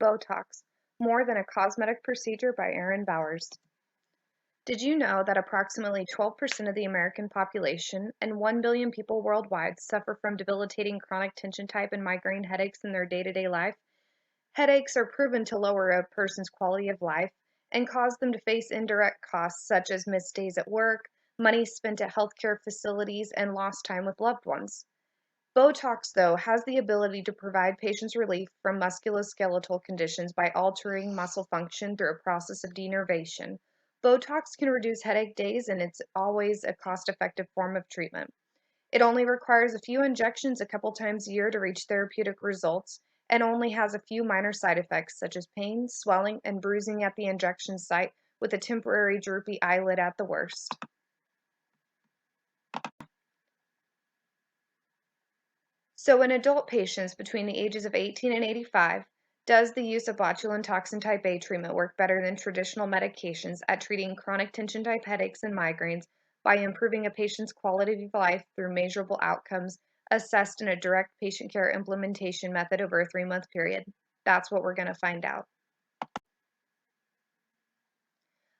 Botox, More Than a Cosmetic Procedure by Erin Bowers. Did you know that approximately 12% of the American population and 1 billion people worldwide suffer from debilitating chronic tension type and migraine headaches in their day-to-day life? Headaches are proven to lower a person's quality of life and cause them to face indirect costs such as missed days at work, money spent at healthcare facilities, and lost time with loved ones. Botox, though, has the ability to provide patients relief from musculoskeletal conditions by altering muscle function through a process of denervation. Botox can reduce headache days, and it's always a cost-effective form of treatment. It only requires a few injections a couple times a year to reach therapeutic results, and only has a few minor side effects such as pain, swelling, and bruising at the injection site, with a temporary droopy eyelid at the worst. So in adult patients between the ages of 18 and 85, does the use of botulinum toxin type A treatment work better than traditional medications at treating chronic tension type headaches and migraines by improving a patient's quality of life through measurable outcomes assessed in a direct patient care implementation method over a 3-month period? That's what we're going to find out.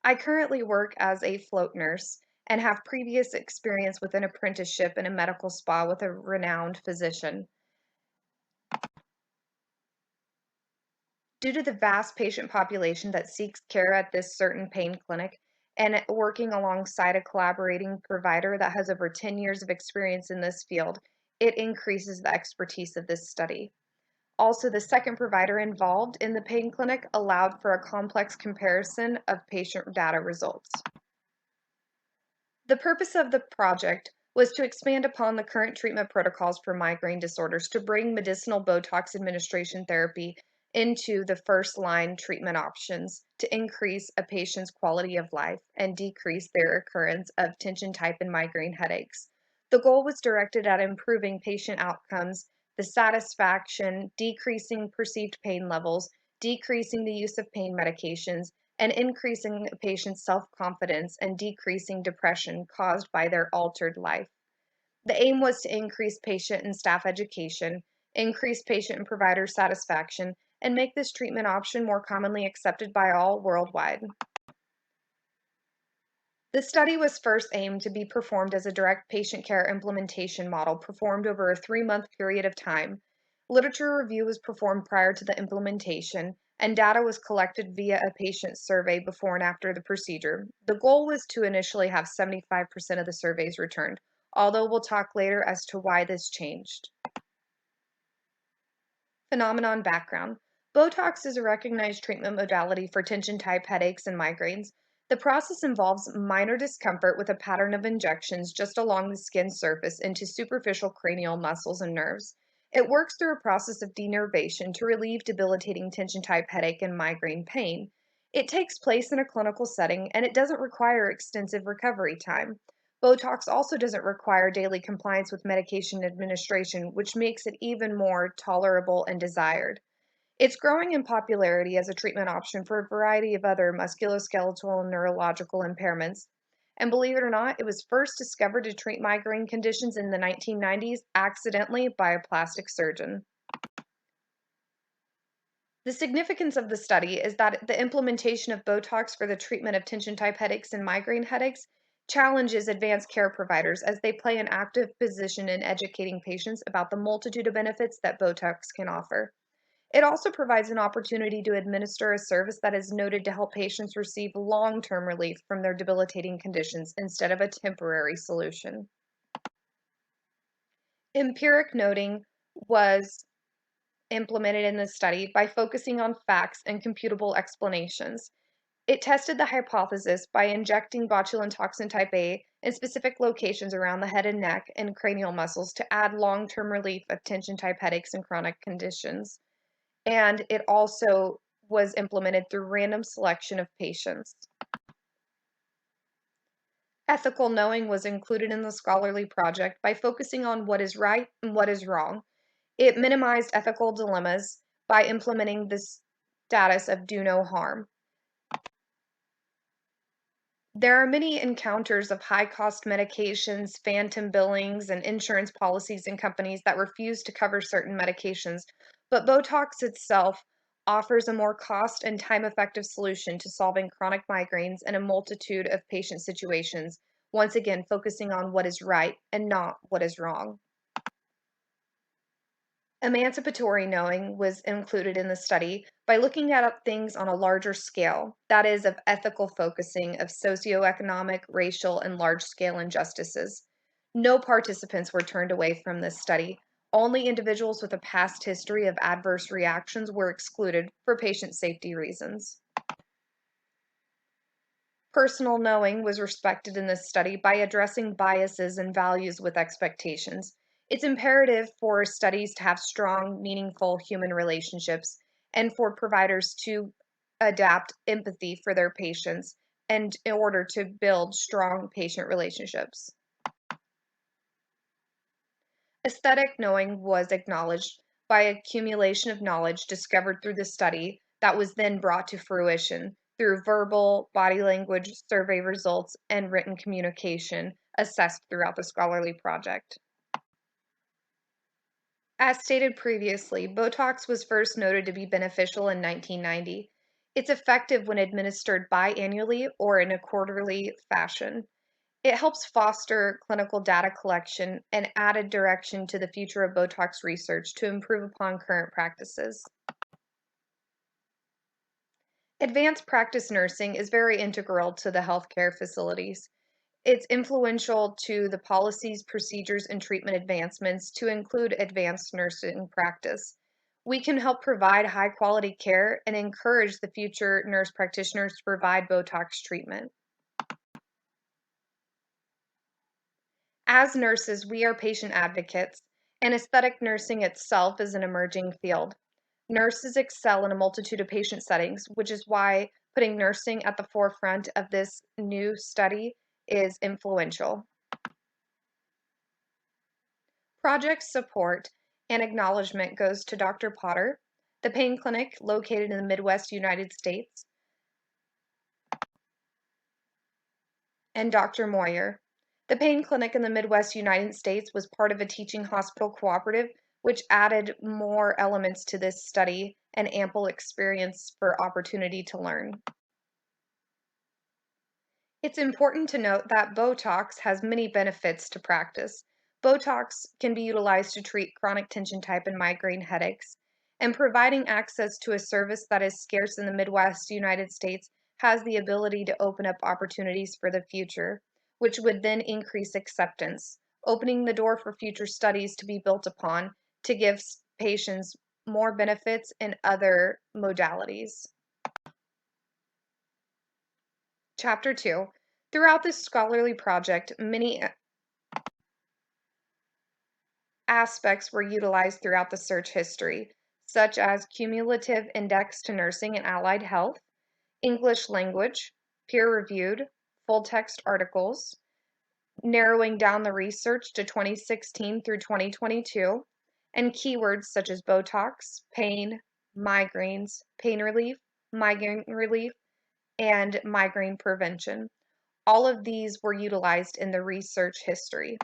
I currently work as a float nurse and have previous experience with an apprenticeship in a medical spa with a renowned physician. Due to the vast patient population that seeks care at this certain pain clinic, and working alongside a collaborating provider that has over 10 years of experience in this field, it increases the expertise of this study. Also, the second provider involved in the pain clinic allowed for a complex comparison of patient data results. The purpose of the project was to expand upon the current treatment protocols for migraine disorders to bring medicinal Botox administration therapy into the first-line treatment options to increase a patient's quality of life and decrease their occurrence of tension type and migraine headaches. The goal was directed at improving patient outcomes, the satisfaction, decreasing perceived pain levels, decreasing the use of pain medications, and increasing a patient's self-confidence and decreasing depression caused by their altered life. The aim was to increase patient and staff education, increase patient and provider satisfaction, and make this treatment option more commonly accepted by all worldwide. The study was first aimed to be performed as a direct patient care implementation model performed over a 3-month period of time. Literature review was performed prior to the implementation, and data was collected via a patient survey before and after the procedure. The goal was to initially have 75% of the surveys returned, although we'll talk later as to why this changed. Phenomenon background. Botox is a recognized treatment modality for tension type headaches and migraines. The process involves minor discomfort with a pattern of injections just along the skin surface into superficial cranial muscles and nerves. It works through a process of denervation to relieve debilitating tension type headache and migraine pain. It takes place in a clinical setting and it doesn't require extensive recovery time. Botox also doesn't require daily compliance with medication administration, which makes it even more tolerable and desired. It's growing in popularity as a treatment option for a variety of other musculoskeletal and neurological impairments. And believe it or not, it was first discovered to treat migraine conditions in the 1990s accidentally by a plastic surgeon. The significance of the study is that the implementation of Botox for the treatment of tension type headaches and migraine headaches challenges advanced care providers as they play an active position in educating patients about the multitude of benefits that Botox can offer. It also provides an opportunity to administer a service that is noted to help patients receive long-term relief from their debilitating conditions instead of a temporary solution. Empiric noting was implemented in this study by focusing on facts and computable explanations. It tested the hypothesis by injecting botulinum toxin type A in specific locations around the head and neck and cranial muscles to add long-term relief of tension type headaches and chronic conditions. And it also was implemented through random selection of patients. Ethical knowing was included in the scholarly project by focusing on what is right and what is wrong. It minimized ethical dilemmas by implementing this status of do no harm. There are many encounters of high-cost medications, phantom billings, and insurance policies and companies that refuse to cover certain medications, but Botox itself offers a more cost and time-effective solution to solving chronic migraines in a multitude of patient situations, once again focusing on what is right and not what is wrong. Emancipatory knowing was included in the study by looking at things on a larger scale, that is, of ethical focusing of socioeconomic, racial, and large-scale injustices. No participants were turned away from this study. Only individuals with a past history of adverse reactions were excluded for patient safety reasons. Personal knowing was respected in this study by addressing biases and values with expectations. It's imperative for studies to have strong, meaningful human relationships and for providers to adapt empathy for their patients and in order to build strong patient relationships. Aesthetic knowing was acknowledged by accumulation of knowledge discovered through the study that was then brought to fruition through verbal, body language, survey results, and written communication assessed throughout the scholarly project. As stated previously, Botox was first noted to be beneficial in 1990. It's effective when administered biannually or in a quarterly fashion. It helps foster clinical data collection and added direction to the future of Botox research to improve upon current practices. Advanced practice nursing is very integral to the healthcare facilities. It's influential to the policies, procedures, and treatment advancements to include advanced nursing practice. We can help provide high quality care and encourage the future nurse practitioners to provide Botox treatment. As nurses, we are patient advocates, and aesthetic nursing itself is an emerging field. Nurses excel in a multitude of patient settings, which is why putting nursing at the forefront of this new study is influential. Project support and acknowledgement goes to Dr. Potter, the pain clinic located in the Midwest United States, and Dr. Moyer. The pain clinic in the Midwest United States was part of a teaching hospital cooperative, which added more elements to this study and ample experience for opportunity to learn. It's important to note that Botox has many benefits to practice. Botox can be utilized to treat chronic tension type and migraine headaches, and providing access to a service that is scarce in the Midwest United States has the ability to open up opportunities for the future, which would then increase acceptance, opening the door for future studies to be built upon to give patients more benefits in other modalities. Chapter 2. Throughout this scholarly project, many aspects were utilized throughout the search history, such as cumulative index to nursing and allied health, English language, peer-reviewed, full-text articles, narrowing down the research to 2016 through 2022, and keywords such as Botox, pain, migraines, pain relief, migraine relief, and migraine prevention. All of these were utilized in the research history.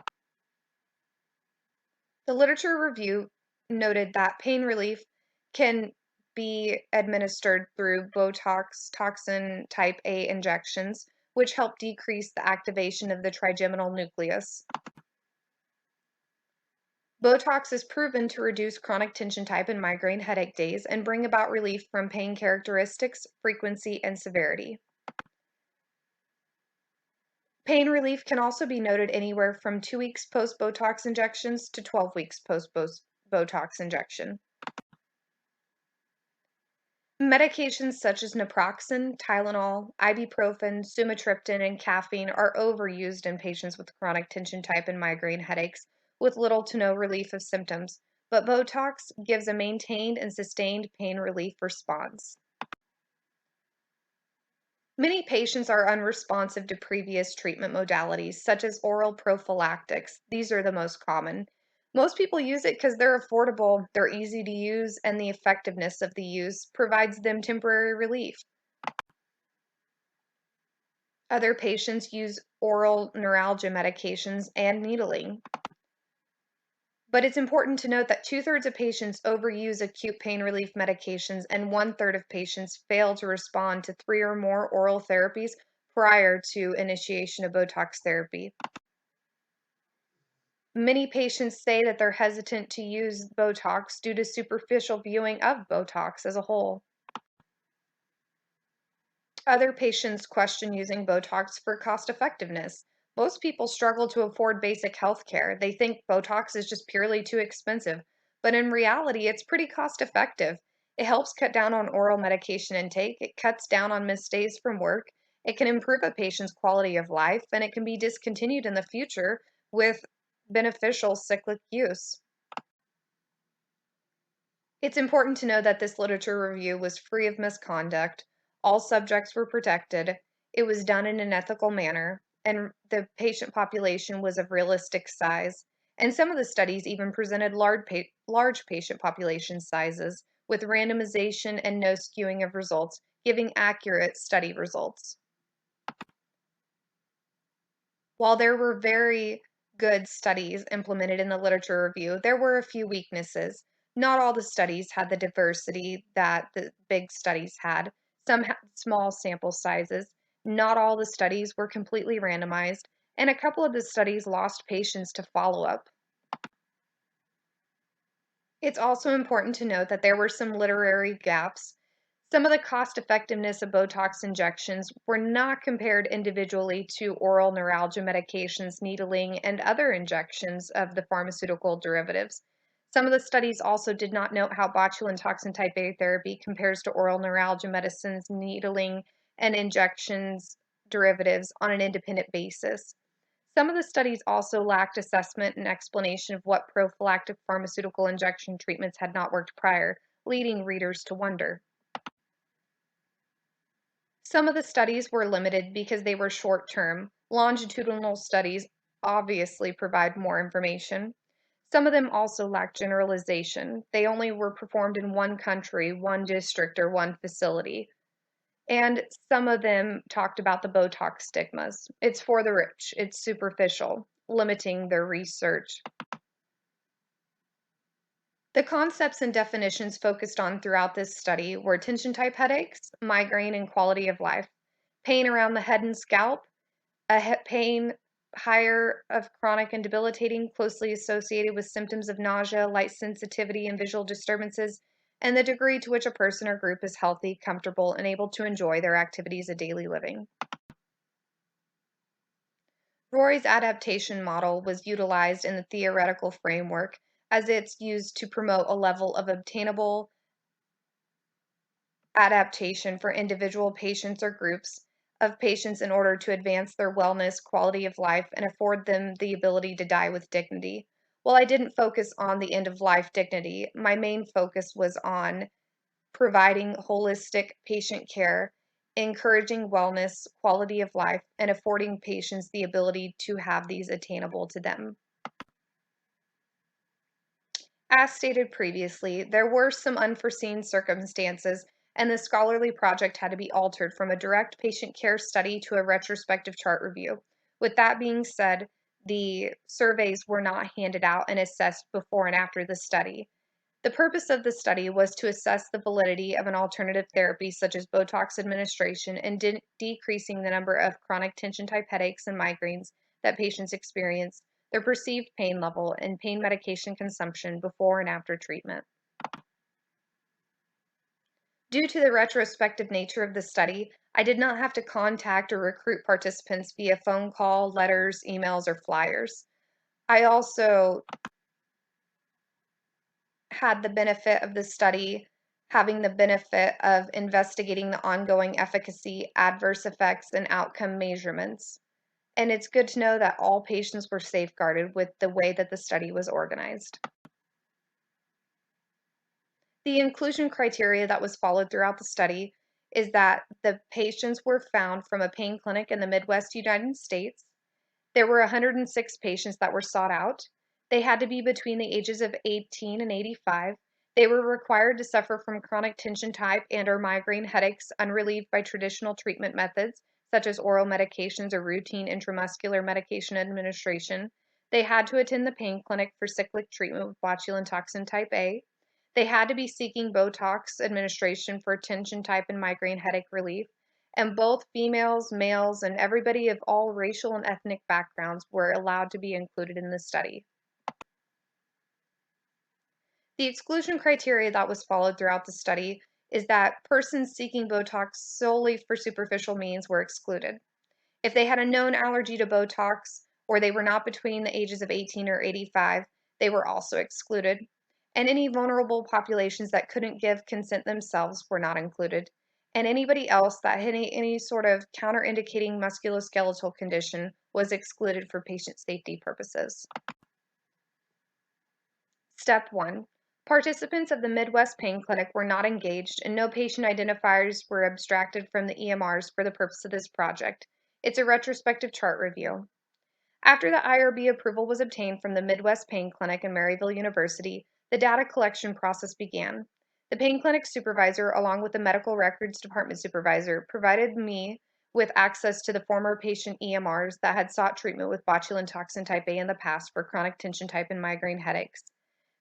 The literature review noted that pain relief can be administered through Botox toxin type A injections, which help decrease the activation of the trigeminal nucleus. Botox is proven to reduce chronic tension type and migraine headache days and bring about relief from pain characteristics, frequency, and severity. Pain relief can also be noted anywhere from 2 weeks post-Botox injections to 12 weeks post-Botox injection. Medications such as naproxen, Tylenol, ibuprofen, sumatriptan, and caffeine are overused in patients with chronic tension type and migraine headaches with little to no relief of symptoms, but Botox gives a maintained and sustained pain relief response. Many patients are unresponsive to previous treatment modalities, such as oral prophylactics. These are the most common. Most people use it because they're affordable, they're easy to use, and the effectiveness of the use provides them temporary relief. Other patients use oral neuralgia medications and needling. But it's important to note that two-thirds of patients overuse acute pain relief medications and one-third of patients fail to respond to 3 or more oral therapies prior to initiation of Botox therapy. Many patients say that they're hesitant to use Botox due to superficial viewing of Botox as a whole. Other patients question using Botox for cost effectiveness. Most people struggle to afford basic health care. They think Botox is just purely too expensive, but in reality, it's pretty cost effective. It helps cut down on oral medication intake, it cuts down on missed days from work, it can improve a patient's quality of life, and it can be discontinued in the future with beneficial cyclic use. It's important to know that this literature review was free of misconduct, all subjects were protected, it was done in an ethical manner, and the patient population was of realistic size. And some of the studies even presented large patient population sizes with randomization and no skewing of results, giving accurate study results. While there were very good studies implemented in the literature review, there were a few weaknesses. Not all the studies had the diversity that the big studies had. Some had small sample sizes. Not all the studies were completely randomized, and a couple of the studies lost patients to follow up. It's also important to note that there were some literary gaps. Some of the cost effectiveness of Botox injections were not compared individually to oral neuralgia medications, needling, and other injections of the pharmaceutical derivatives. Some of the studies also did not note how botulinum toxin type A therapy compares to oral neuralgia medicines, needling, and injections derivatives on an independent basis. Some of the studies also lacked assessment and explanation of what prophylactic pharmaceutical injection treatments had not worked prior, leading readers to wonder. Some of the studies were limited because they were short term. Longitudinal studies obviously provide more information. Some of them also lack generalization. They only were performed in one country, one district, or one facility. And some of them talked about the Botox stigmas. It's for the rich, it's superficial, limiting their research. The concepts and definitions focused on throughout this study were tension type headaches, migraine, and quality of life, pain around the head and scalp, pain higher of chronic and debilitating, closely associated with symptoms of nausea, light sensitivity, and visual disturbances, and the degree to which a person or group is healthy, comfortable, and able to enjoy their activities of daily living. Roy's adaptation model was utilized in the theoretical framework as it's used to promote a level of obtainable adaptation for individual patients or groups of patients in order to advance their wellness, quality of life, and afford them the ability to die with dignity. While I didn't focus on the end of life dignity, my main focus was on providing holistic patient care, encouraging wellness, quality of life, and affording patients the ability to have these attainable to them. As stated previously, there were some unforeseen circumstances, and the scholarly project had to be altered from a direct patient care study to a retrospective chart review. With that being said, the surveys were not handed out and assessed before and after the study. The purpose of the study was to assess the validity of an alternative therapy such as Botox administration and decreasing the number of chronic tension type headaches and migraines that patients experience, their perceived pain level, and pain medication consumption before and after treatment. Due to the retrospective nature of the study, I did not have to contact or recruit participants via phone call, letters, emails, or flyers. I also had the benefit of the study having the benefit of investigating the ongoing efficacy, adverse effects, and outcome measurements. And it's good to know that all patients were safeguarded with the way that the study was organized. The inclusion criteria that was followed throughout the study is that the patients were found from a pain clinic in the Midwest United States. There were 106 patients that were sought out. They had to be between the ages of 18 and 85. They were required to suffer from chronic tension type and/or migraine headaches unrelieved by traditional treatment methods, such as oral medications or routine intramuscular medication administration. They had to attend the pain clinic for cyclic treatment with botulinum toxin type A. They had to be seeking Botox administration for tension type and migraine headache relief. And both females, males, and everybody of all racial and ethnic backgrounds were allowed to be included in the study. The exclusion criteria that was followed throughout the study is that persons seeking Botox solely for superficial means were excluded. If they had a known allergy to Botox or they were not between the ages of 18 or 85, they were also excluded. And any vulnerable populations that couldn't give consent themselves were not included. And anybody else that had any sort of counterindicating musculoskeletal condition was excluded for patient safety purposes. Step 1. Participants of the Midwest Pain Clinic were not engaged and no patient identifiers were abstracted from the EMRs for the purpose of this project. It's a retrospective chart review. After the IRB approval was obtained from the Midwest Pain Clinic and Maryville University, the data collection process began. The pain clinic supervisor, along with the medical records department supervisor, provided me with access to the former patient EMRs that had sought treatment with botulinum toxin type A in the past for chronic tension type and migraine headaches.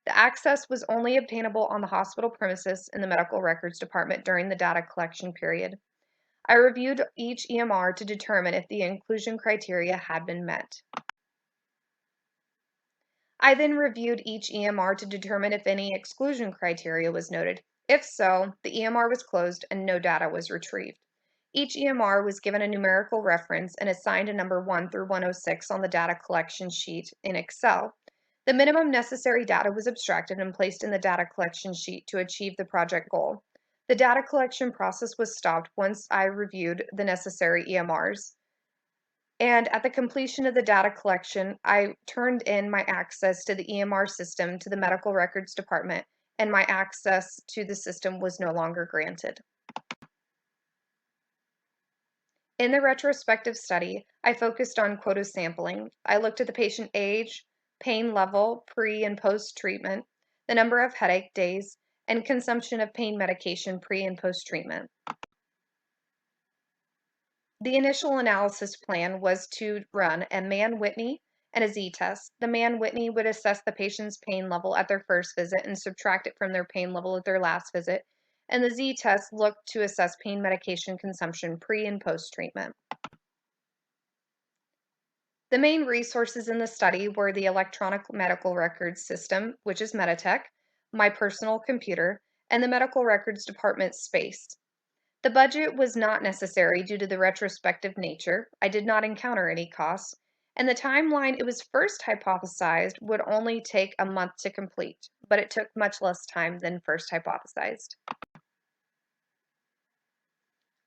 The access was only obtainable on the hospital premises in the medical records department during the data collection period. I reviewed each EMR to determine if the inclusion criteria had been met. I then reviewed each EMR to determine if any exclusion criteria was noted. If so, the EMR was closed and no data was retrieved. Each EMR was given a numerical reference and assigned a number 1 through 106 on the data collection sheet in Excel. The minimum necessary data was abstracted and placed in the data collection sheet to achieve the project goal. The data collection process was stopped once I reviewed the necessary EMRs. And at the completion of the data collection, I turned in my access to the EMR system to the medical records department, and my access to the system was no longer granted. In the retrospective study, I focused on quota sampling. I looked at the patient age, pain level, pre and post treatment, the number of headache days, and consumption of pain medication pre and post treatment. The initial analysis plan was to run a Mann-Whitney and a z-test. The Mann-Whitney would assess the patient's pain level at their first visit and subtract it from their pain level at their last visit, and the z-test looked to assess pain medication consumption pre and post treatment. The main resources in the study were the electronic medical records system, which is Meditech, my personal computer, and the medical records department space. The budget was not necessary due to the retrospective nature. I did not encounter any costs, and the timeline it was first hypothesized would only take a month to complete, but it took much less time than first hypothesized.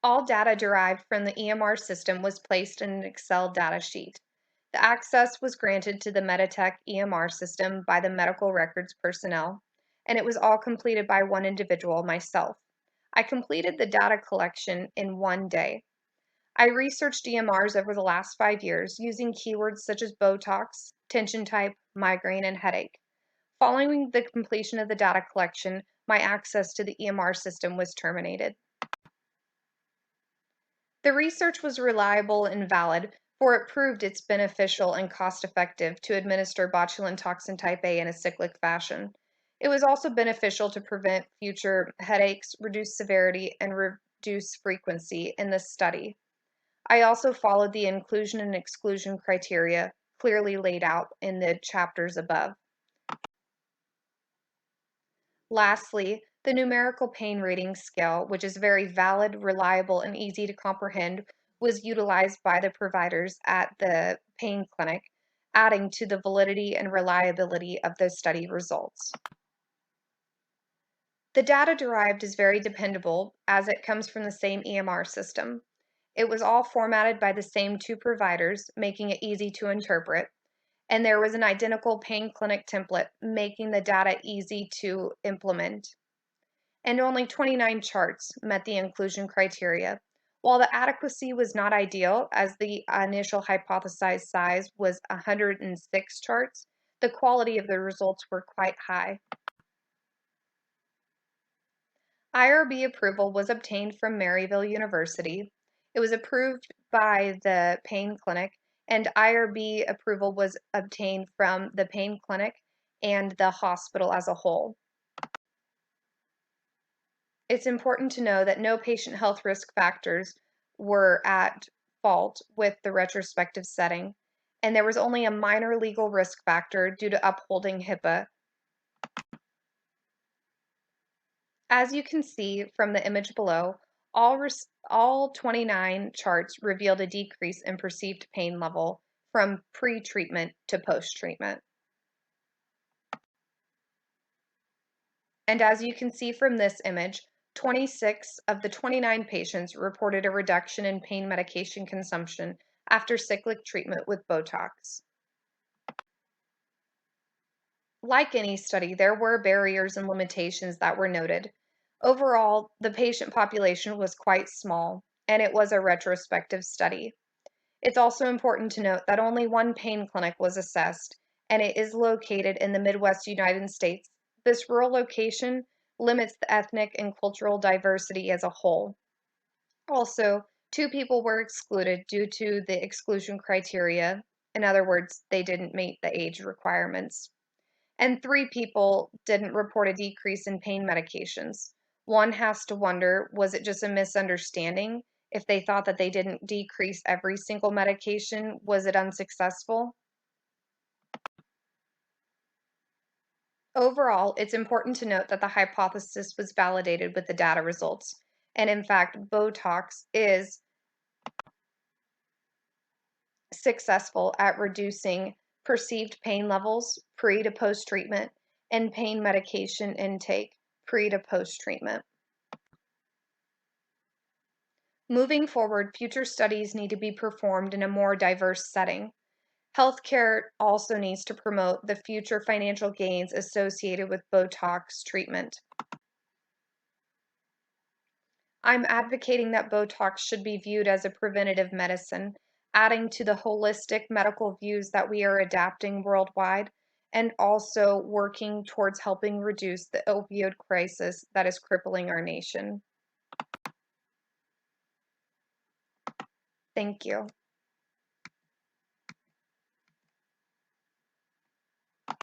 All data derived from the EMR system was placed in an Excel data sheet. The access was granted to the Meditech EMR system by the medical records personnel, and it was all completed by one individual, myself. I completed the data collection in one day. I researched EMRs over the last 5 years using keywords such as Botox, tension type, migraine, and headache. Following the completion of the data collection, my access to the EMR system was terminated. The research was reliable and valid, for it proved it's beneficial and cost-effective to administer botulinum toxin type A in a cyclic fashion. It was also beneficial to prevent future headaches, reduce severity, and reduce frequency in this study. I also followed the inclusion and exclusion criteria clearly laid out in the chapters above. Lastly, the numerical pain rating scale, which is very valid, reliable, and easy to comprehend, was utilized by the providers at the pain clinic, adding to the validity and reliability of the study results. The data derived is very dependable as it comes from the same EMR system. It was all formatted by the same two providers, making it easy to interpret, and there was an identical pain clinic template, making the data easy to implement. And only 29 charts met the inclusion criteria. While the adequacy was not ideal, as the initial hypothesized size was 106 charts, the quality of the results were quite high. IRB approval was obtained from Maryville University. It was approved by the pain clinic, and IRB approval was obtained from the pain clinic and the hospital as a whole. It's important to know that no patient health risk factors were at fault with the retrospective setting, and there was only a minor legal risk factor due to upholding HIPAA. As you can see from the image below, all 29 charts revealed a decrease in perceived pain level from pre-treatment to post-treatment. And as you can see from this image, 26 of the 29 patients reported a reduction in pain medication consumption after cyclic treatment with Botox. Like any study, there were barriers and limitations that were noted. Overall, the patient population was quite small, and it was a retrospective study. It's also important to note that only one pain clinic was assessed, and it is located in the Midwest United States. This rural location limits the ethnic and cultural diversity as a whole. Also, two people were excluded due to the exclusion criteria. In other words, they didn't meet the age requirements. And three people didn't report a decrease in pain medications. One has to wonder, was it just a misunderstanding? If they thought that they didn't decrease every single medication, was it unsuccessful? Overall, it's important to note that the hypothesis was validated with the data results. And in fact, Botox is successful at reducing perceived pain levels pre to post treatment and pain medication intake pre to post treatment. Moving forward, future studies need to be performed in a more diverse setting. Healthcare also needs to promote the future financial gains associated with Botox treatment. I'm advocating that Botox should be viewed as a preventative medicine, adding to the holistic medical views that we are adapting worldwide, and also working towards helping reduce the opioid crisis that is crippling our nation. Thank you.